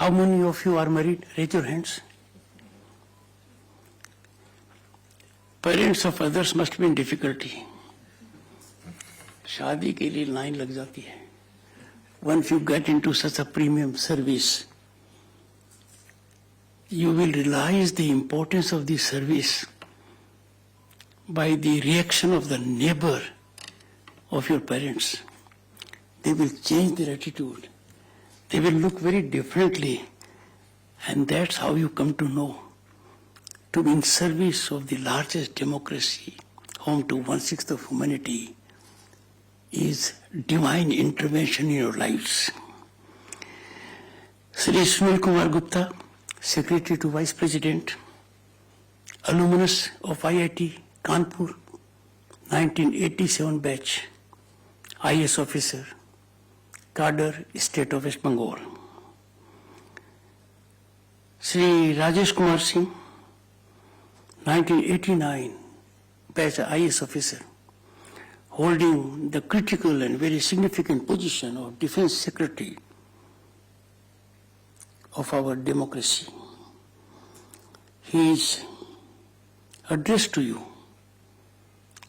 How many of you are married? Raise your hands. Parents of others must be in difficulty. शादी के लिए line लग जाती है. Once you get into such a premium service, you will realize the importance of the service by the reaction of the neighbor of your parents. They will change their attitude. They will look very differently, and that's how you come to know. To be in service of the largest democracy, home to 1/6 of humanity, is divine intervention in your lives. Sri Sunil Kumar Gupta, Secretary to Vice President, alumnus of IIT Kanpur, 1987 batch, IS officer, Cadre, State of West Bengal. Sri Rajesh Kumar Singh, 1989 batch IS officer, holding the critical and very significant position of Defense Secretary of our democracy. His address to you,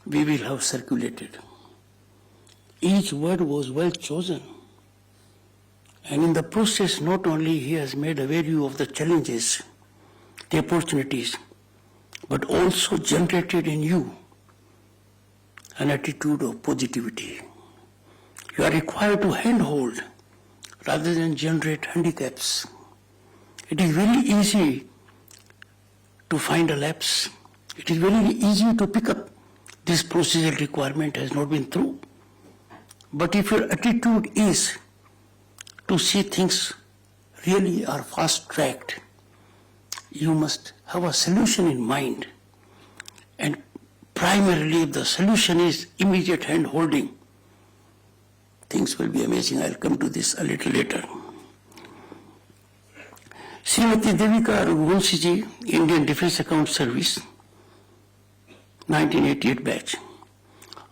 we will have circulated. Each word was well chosen, and in the process not only he has made aware you of the challenges, the opportunities, but also generated in you an attitude of positivity. You are required to handhold rather than generate handicaps. It is very easy to find a lapse. It is very easy to pick up this procedural requirement has not been through. But if your attitude is to see things really are fast-tracked, you must have a solution in mind. And primarily, if the solution is immediate hand-holding, things will be amazing. I'll come to this a little later. Srimati Devika Raghuvanshi ji, Indian Defense Account Service, 1988 batch.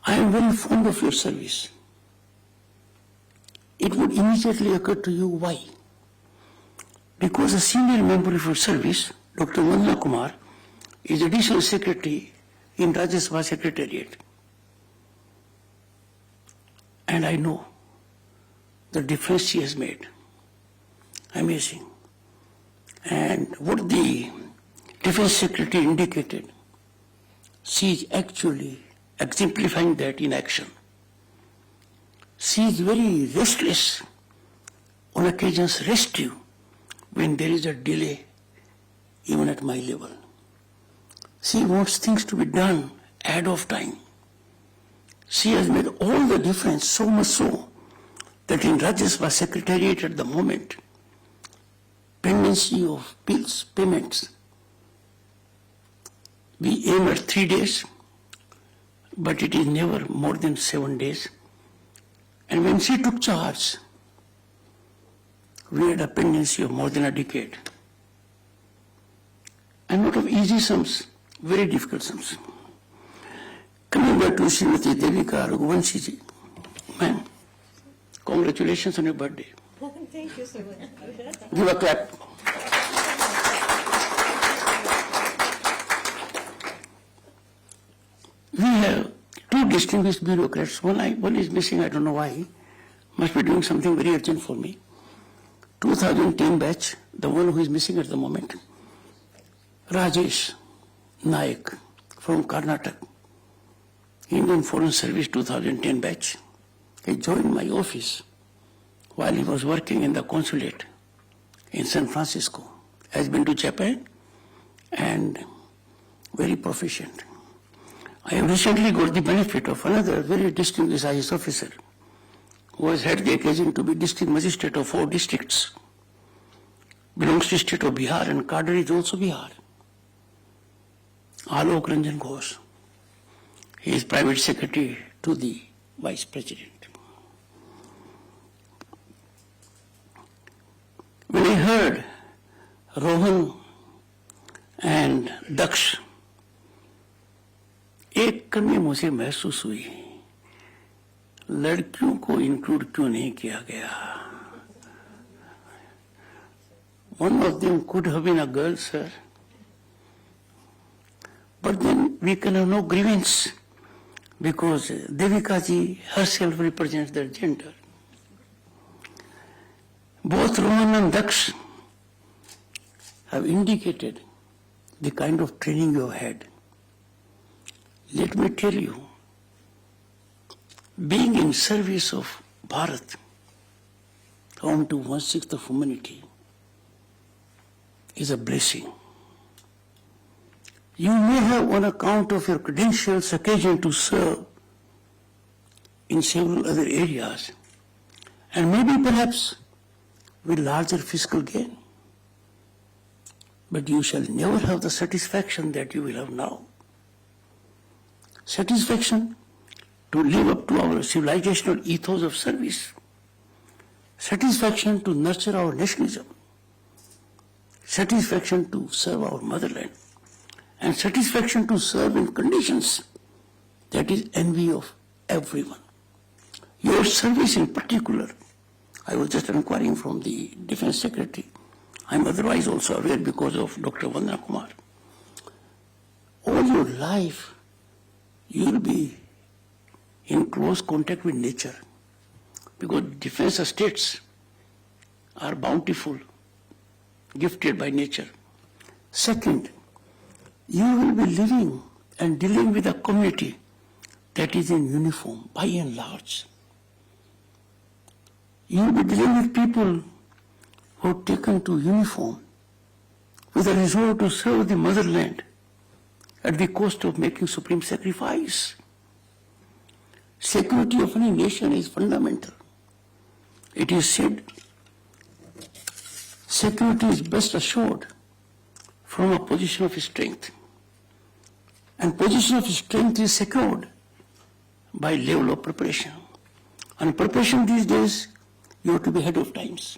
I am very fond of your service. It would immediately occur to you why. Because a senior member of your service, Dr. Vandana Kumar, is Additional Secretary in Rajya Sabha Secretariat. And I know the difference she has made. Amazing. And what the Defense Secretary indicated, she is actually exemplifying that in action. She is very restless, on occasions restive, when there is a delay, even at my level. She wants things to be done ahead of time. She has made all the difference, so much so that in Rajya Sabha Secretariat at the moment, pendency of bills, payments, we aim at 3 days, but it is never more than 7 days. And when she took charge, we had a pendency of more than a decade. And not of easy sums, very difficult sums. Coming back to Srimati Devika Raghuvanshi ji, ma'am, congratulations on your birthday. Thank you so much. Give a clap. We have two distinguished bureaucrats. One is missing, I don't know why. Must be doing something very urgent for me. 2010 batch, the one who is missing at the moment. Rajesh Naik from Karnataka, Indian Foreign Service 2010 batch. He joined my office while he was working in the consulate in San Francisco. Has been to Japan and very proficient. I have recently got the benefit of another very distinguished IS officer who has had the occasion to be district magistrate of 4 districts. Belongs to state of Bihar, and Cadre is also Bihar. Alok Ranjan Ghosh. He is private secretary to the vice president. When I heard Rohan and Daksh, एक कमी मुझे महसूस हुई, लड़कियों को include क्यों नहीं किया गया. One of them could have been a girl, sir. But then we can have no grievance because Devika ji herself represents their gender. Both Rohan and Daksh have indicated the kind of training you have had. Let me tell you, being in service of Bharat, home to 1/6 of humanity, is a blessing. You may have, on account of your credentials, occasion to serve in several other areas, and maybe perhaps with larger fiscal gain. But you shall never have the satisfaction that you will have now. Satisfaction to live up to our civilizational ethos of service. Satisfaction to nurture our nationalism. Satisfaction to serve our motherland. And satisfaction to serve in conditions that is envy of everyone. Your service in particular, I was just inquiring from the Defense Secretary. I'm otherwise also aware because of Dr. Vandana Kumar. All your life, you'll be in close contact with nature because defense estates are bountiful, gifted by nature. Second, you will be living and dealing with a community that is in uniform, by and large. You will be dealing with people who have taken to uniform with a resolve to serve the motherland at the cost of making supreme sacrifice. Security of any nation is fundamental. It is said, security is best assured from a position of strength. And position of strength is secured by level of preparation. And preparation these days, you have to be ahead of times.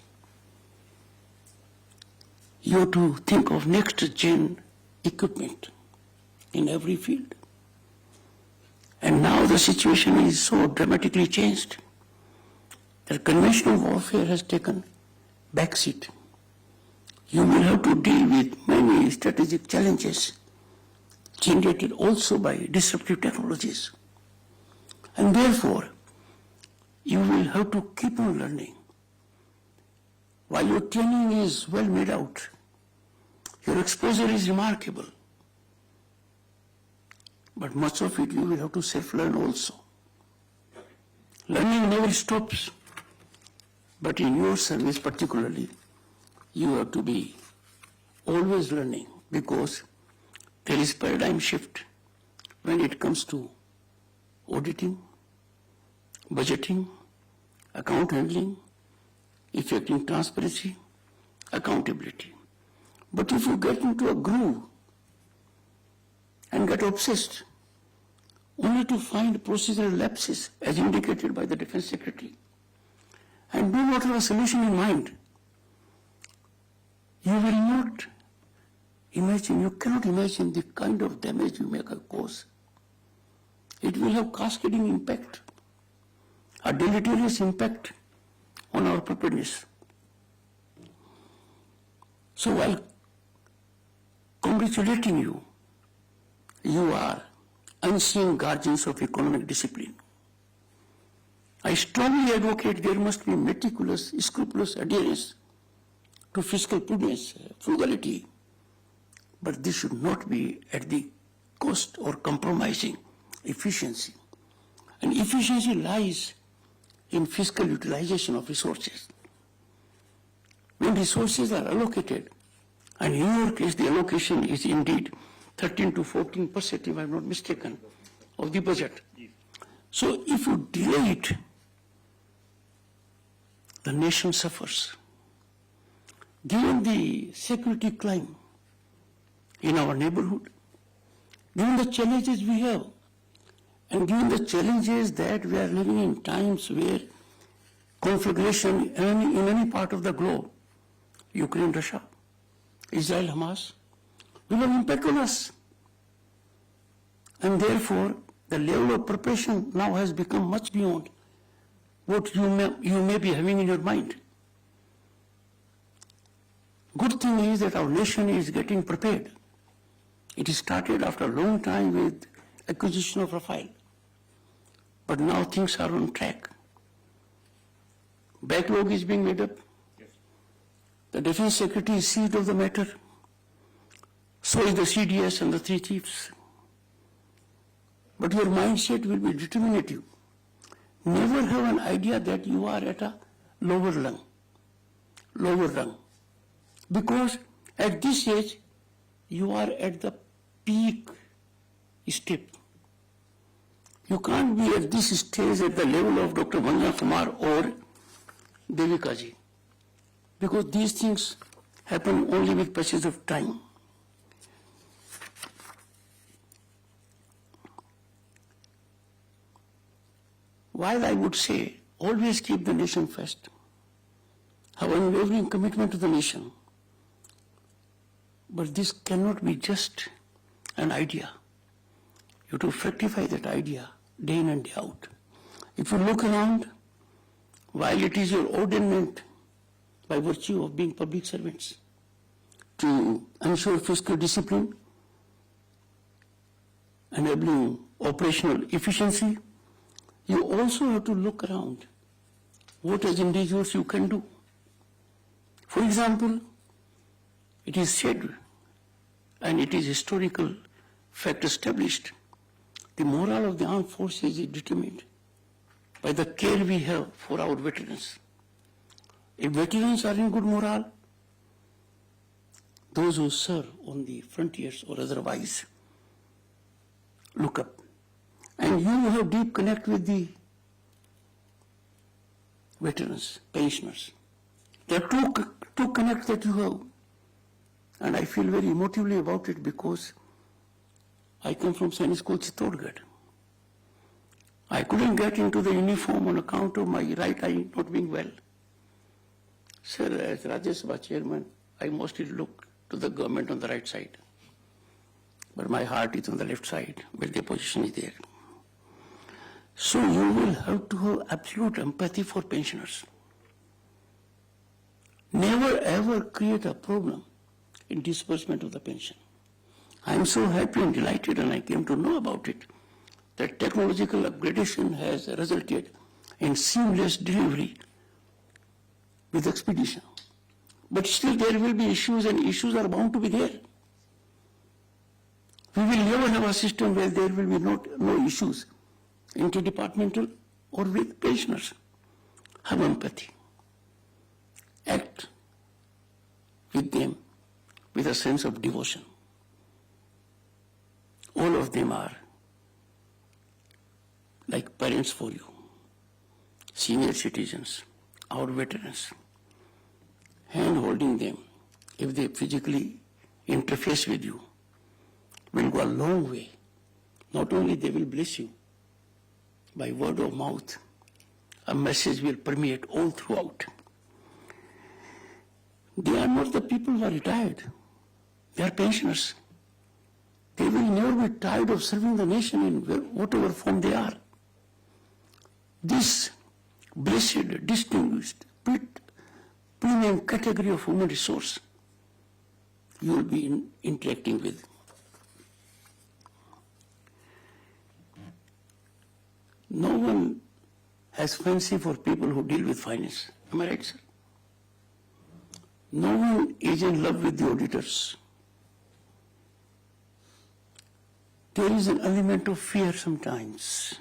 You have to think of next gen equipment in every field. And now the situation is so dramatically changed that conventional warfare has taken backseat. You will have to deal with many strategic challenges generated also by disruptive technologies. And therefore, you will have to keep on learning. While your training is well made out, your exposure is remarkable. But much of it you will have to self-learn also. Learning never stops. But in your service particularly, you have to be always learning because there is paradigm shift when it comes to auditing, budgeting, account handling, effecting transparency, accountability. But if you get into a groove and get obsessed, only to find procedural lapses as indicated by the Defense Secretary, and do not have a solution in mind, you will not imagine, you cannot imagine the kind of damage you may cause. It will have cascading impact, a deleterious impact on our preparedness. So while congratulating you, you are unseen guardians of economic discipline. I strongly advocate there must be meticulous, scrupulous adherence to fiscal prudence, frugality, but this should not be at the cost or compromising efficiency. And efficiency lies in fiscal utilization of resources. When resources are allocated, and in your case the allocation is indeed 13 to 14%, if I am not mistaken, of the budget. So if you delay it, the nation suffers. Given the security climb in our neighborhood, given the challenges we have, and given the challenges that we are living in times where conflagration in any part of the globe, Ukraine, Russia, Israel, Hamas, will have impact on us. And therefore, the level of preparation now has become much beyond what you may be having in your mind. Good thing is that our nation is getting prepared. It started after a long time with acquisition of Rafale. But now things are on track. Backlog is being made up. Yes. The Defense Secretary is seized of the matter. So is the CDS and the three chiefs. But your mindset will be determinative. Never have an idea that you are at a lower rung. Because at this age, you are at the peak step. You can't be at this stage at the level of Dr. Vandana Kumar or Devika ji. Because these things happen only with passage of time. While I would say, always keep the nation first, have unwavering commitment to the nation, but this cannot be just an idea. You have to fructify that idea day in and day out. If you look around, while it is your ordainment by virtue of being public servants to ensure fiscal discipline, enabling operational efficiency, you also have to look around what as individuals you can do. For example, it is said, and it is historical fact established, the morale of the armed forces is determined by the care we have for our veterans. If veterans are in good morale, those who serve on the frontiers or otherwise look up. And you have deep connect with the veterans, pensioners. There are two connects that you have. And I feel very emotively about it because I come from Sainik School Chittorgarh. I couldn't get into the uniform on account of my right eye not being well. Sir, as Rajya Sabha chairman, I mostly look to the government on the right side. But my heart is on the left side, where the position is there. So you will have to have absolute empathy for pensioners. Never ever create a problem in disbursement of the pension. I am so happy and delighted, and I came to know about it, that technological upgradation has resulted in seamless delivery with expedition. But still there will be issues, and issues are bound to be there. We will never have a system where there will be no issues interdepartmental or with pensioners. Have empathy. Act with them with a sense of devotion. All of them are like parents for you, senior citizens, our veterans. Hand holding them, if they physically interface with you, will go a long way. Not only they will bless you, by word of mouth, a message will permeate all throughout. They are not the people who are retired. They are pensioners. They will never be tired of serving the nation in whatever form they are. This blessed, distinguished, premium category of human resource you will be interacting with. No one has fancy for people who deal with finance. Am I right, sir? No one is in love with the auditors. There is an element of fear sometimes.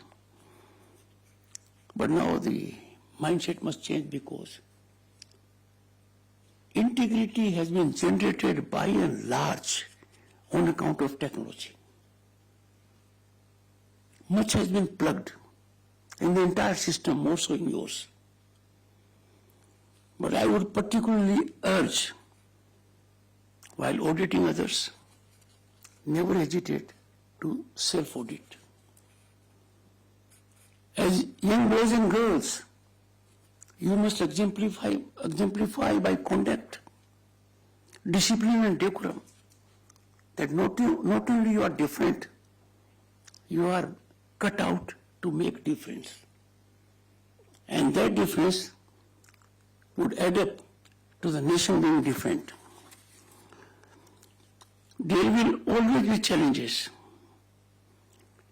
But now the mindset must change because integrity has been generated by and large on account of technology. Much has been plugged in the entire system, more so in yours. But I would particularly urge, while auditing others, never hesitate to self-audit. As young boys and girls, you must exemplify by conduct, discipline and decorum, that not only you are different, you are cut out to make difference. And that difference would add up to the nation being different. There will always be challenges.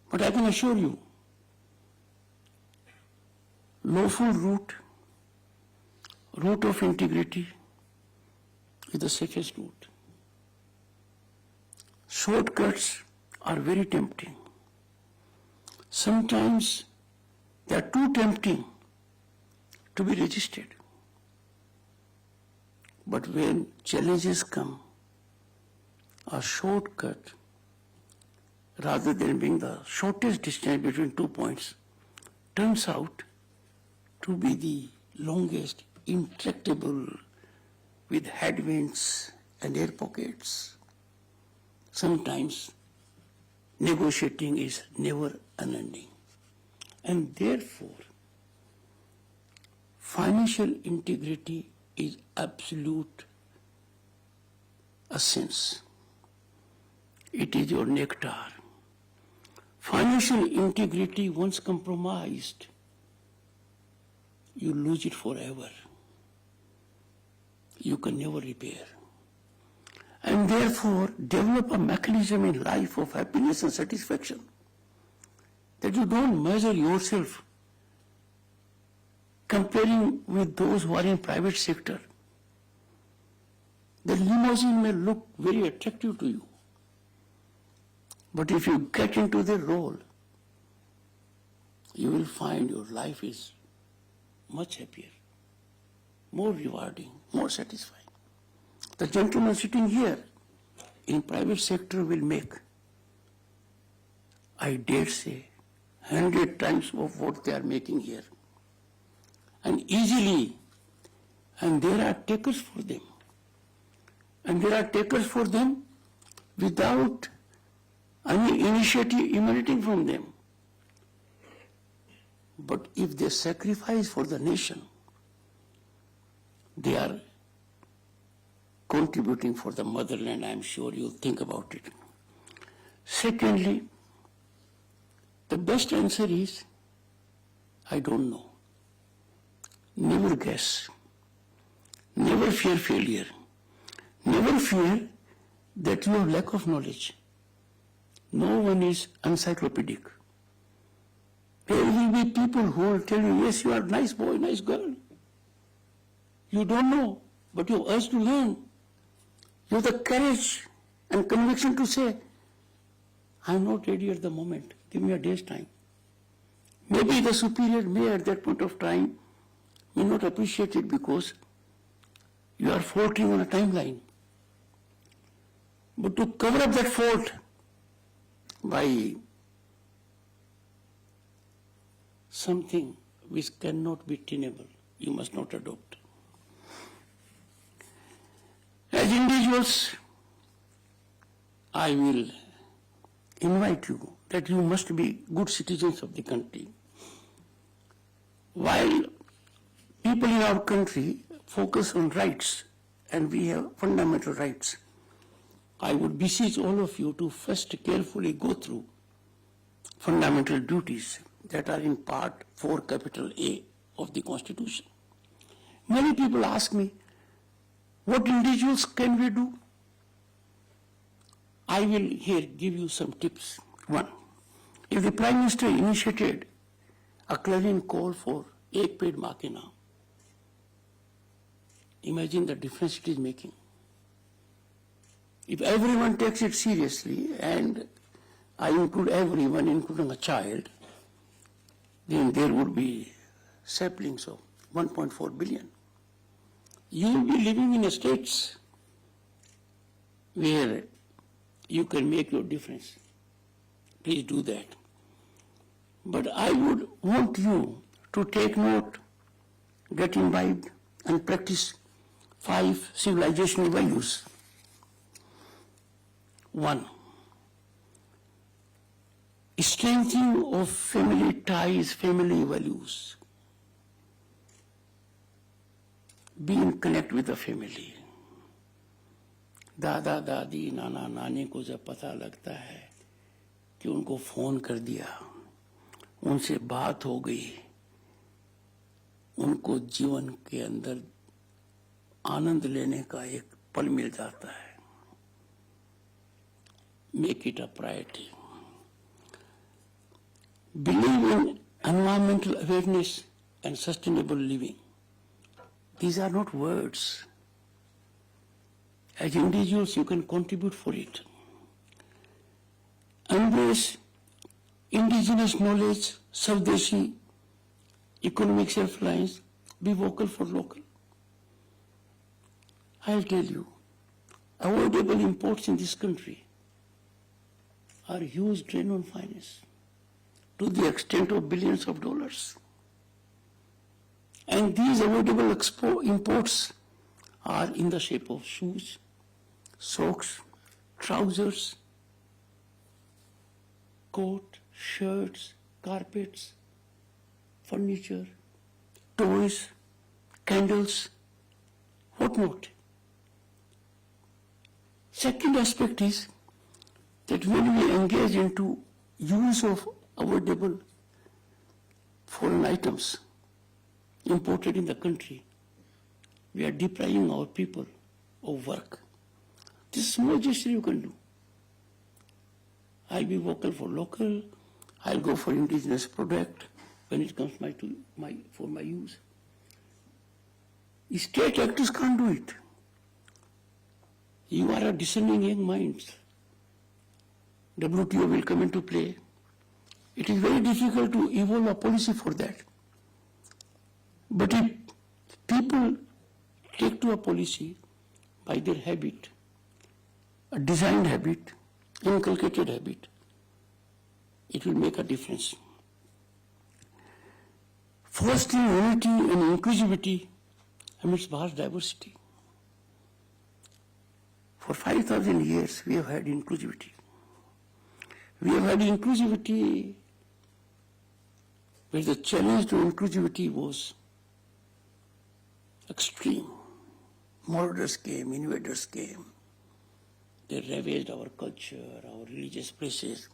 But I can assure you, lawful route of integrity is the safest route. Shortcuts are very tempting. Sometimes they are too tempting to be resisted. But when challenges come, a shortcut, rather than being the shortest distance between 2 points, turns out to be the longest, intractable, with headwinds and air pockets. Sometimes negotiating is never unending. And therefore, financial integrity is absolute essence. It is your nectar. Financial integrity, once compromised, you lose it forever. You can never repair. And therefore, develop a mechanism in life of happiness and satisfaction that you don't measure yourself comparing with those who are in private sector. The limousine may look very attractive to you, but if you get into the role, you will find your life is much happier, more rewarding, more satisfying. The gentleman sitting here in private sector will make, I dare say, 100 times of what they are making here. And easily, and there are takers for them. And there are takers for them without any initiative emanating from them. But if they sacrifice for the nation, they are contributing for the motherland. I am sure you'll think about it. Secondly, the best answer is, I don't know. Never guess. Never fear failure. Never fear that you have lack of knowledge. No one is encyclopedic. There will be people who will tell you, yes, you are a nice boy, nice girl. You don't know, but you have urge to learn. You have the courage and conviction to say, I am not ready at the moment. Give me a day's time. Maybe the superior may at that point of time may not appreciate it because you are faltering on a timeline. But to cover up that fault by something which cannot be tenable, you must not adopt. As individuals, I will invite you that you must be good citizens of the country. While people in our country focus on rights, and we have fundamental rights, I would beseech all of you to first carefully go through fundamental duties that are in Part 4, capital A of the Constitution. Many people ask me, what individuals can we do? I will here give you some tips. One, if the Prime Minister initiated a clarion call for Ek Ped Maa Ke Naam, imagine the difference it is making. If everyone takes it seriously, and I include everyone, including a child, then there would be saplings of 1.4 billion. You will be living in states where you can make your difference. Please do that. But I would want you to take note, get imbibed, and practice 5 civilizational values. 1, strengthening of family ties, family values. Be in connect with the family. दादा दादी नाना नानी को जब पता लगता है कि उनको फोन कर दिया, उनसे बात हो गई, उनको जीवन के अंदर आनंद लेने का एक पल मिल जाता है. make it a priority. Believe in environmental awareness and sustainable living. These are not words. As individuals, you can contribute for it. Embrace indigenous knowledge, Swadeshi, economic self-reliance, be vocal for local. I'll tell you, avoidable imports in this country are huge drain on finance to the extent of billions of dollars. And these avoidable imports are in the shape of shoes, socks, trousers, coat, shirts, carpets, furniture, toys, candles, whatnot. Second aspect is that when we engage into use of avoidable foreign items imported in the country, we are depriving our people of work. This is a small gesture you can do. I'll be vocal for local, I'll go for indigenous product when it comes for my use. State actors can't do it. You are a discerning young minds. WTO will come into play. It is very difficult to evolve a policy for that. But if people take to a policy by their habit, a designed habit, inculcated habit, it will make a difference. Fostering unity and inclusivity amidst vast diversity. For 5,000 years, we have had inclusivity. We have had inclusivity where the challenge to inclusivity was extreme. Marauders came, invaders came. They ravaged our culture, our religious places.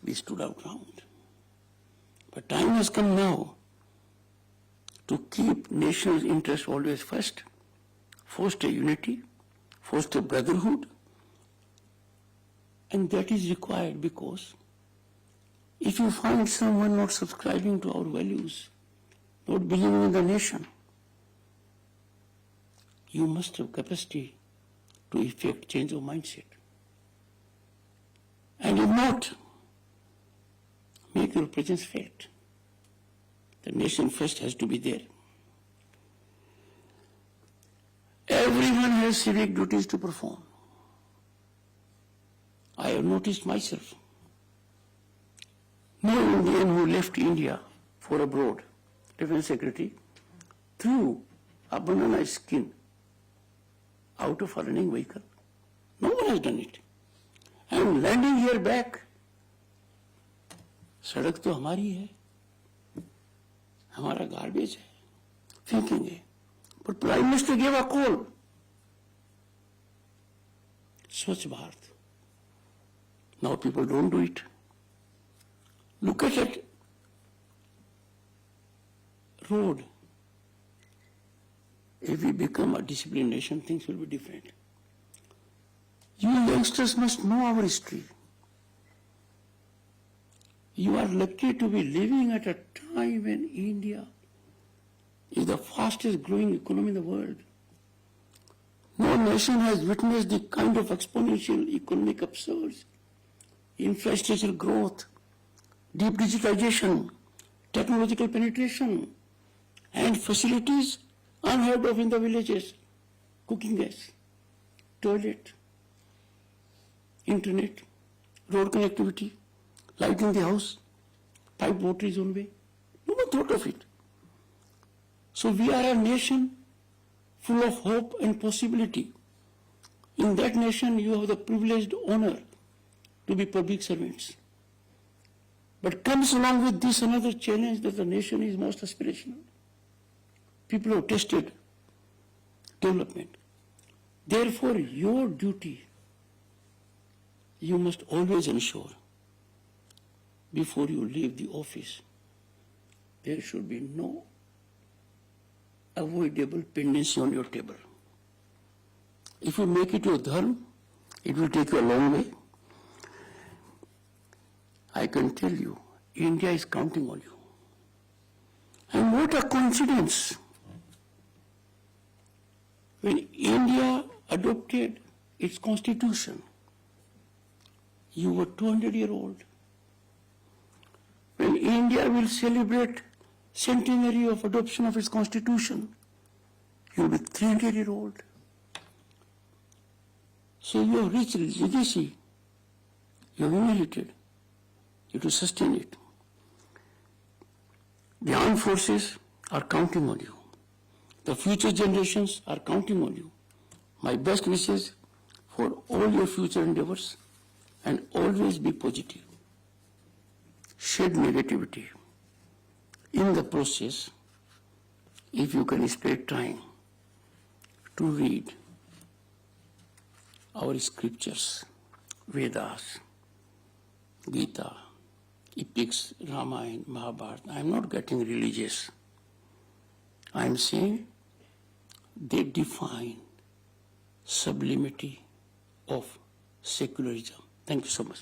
We stood our ground. But time has come now to keep national interest always first, foster unity, foster brotherhood, and that is required because if you find someone not subscribing to our values, not believing in the nation, you must have capacity to effect change of mindset. And if not, make your presence felt. The nation first has to be there. Everyone has civic duties to perform. I have noticed myself. No Indian who left India for abroad, Defense Secretary, threw a banana skin out of a running vehicle. No one has done it. I am landing here back. सड़क तो हमारी है, हमारा garbage है, फेंकेंगे. But Prime Minister gave a call. Swachh Bharat. Now people don't do it. Look at it. Road. If we become a disciplined nation, things will be different. You youngsters must know our history. You are lucky to be living at a time when India is the fastest growing economy in the world. No nation has witnessed the kind of exponential economic upsurge, infrastructure growth, deep digitization, technological penetration, and facilities unheard of in the villages. Cooking gas, toilet, internet, road connectivity, light in the house, pipe water is on way. No one thought of it. So we are a nation full of hope and possibility. In that nation, you have the privileged honor to be public servants. But comes along with this another challenge that the nation is most aspirational. People have tested development. Therefore, your duty, you must always ensure before you leave the office, there should be no avoidable pendency on your table. If you make it your dharma, it will take you a long way. I can tell you, India is counting on you. And what a coincidence. When India adopted its constitution, you were 200-year-old. When India will celebrate centenary of adoption of its constitution, you will be 300-year-old. So your rich legacy, you have inherited. You have to sustain it. The armed forces are counting on you. The future generations are counting on you. My best wishes for all your future endeavors, and always be positive. Shed negativity. In the process, if you can spare time to read our scriptures, Vedas, Gita, epics, Ramayana, Mahabharata. I am not getting religious. I am saying they define sublimity of secularism. Thank you so much.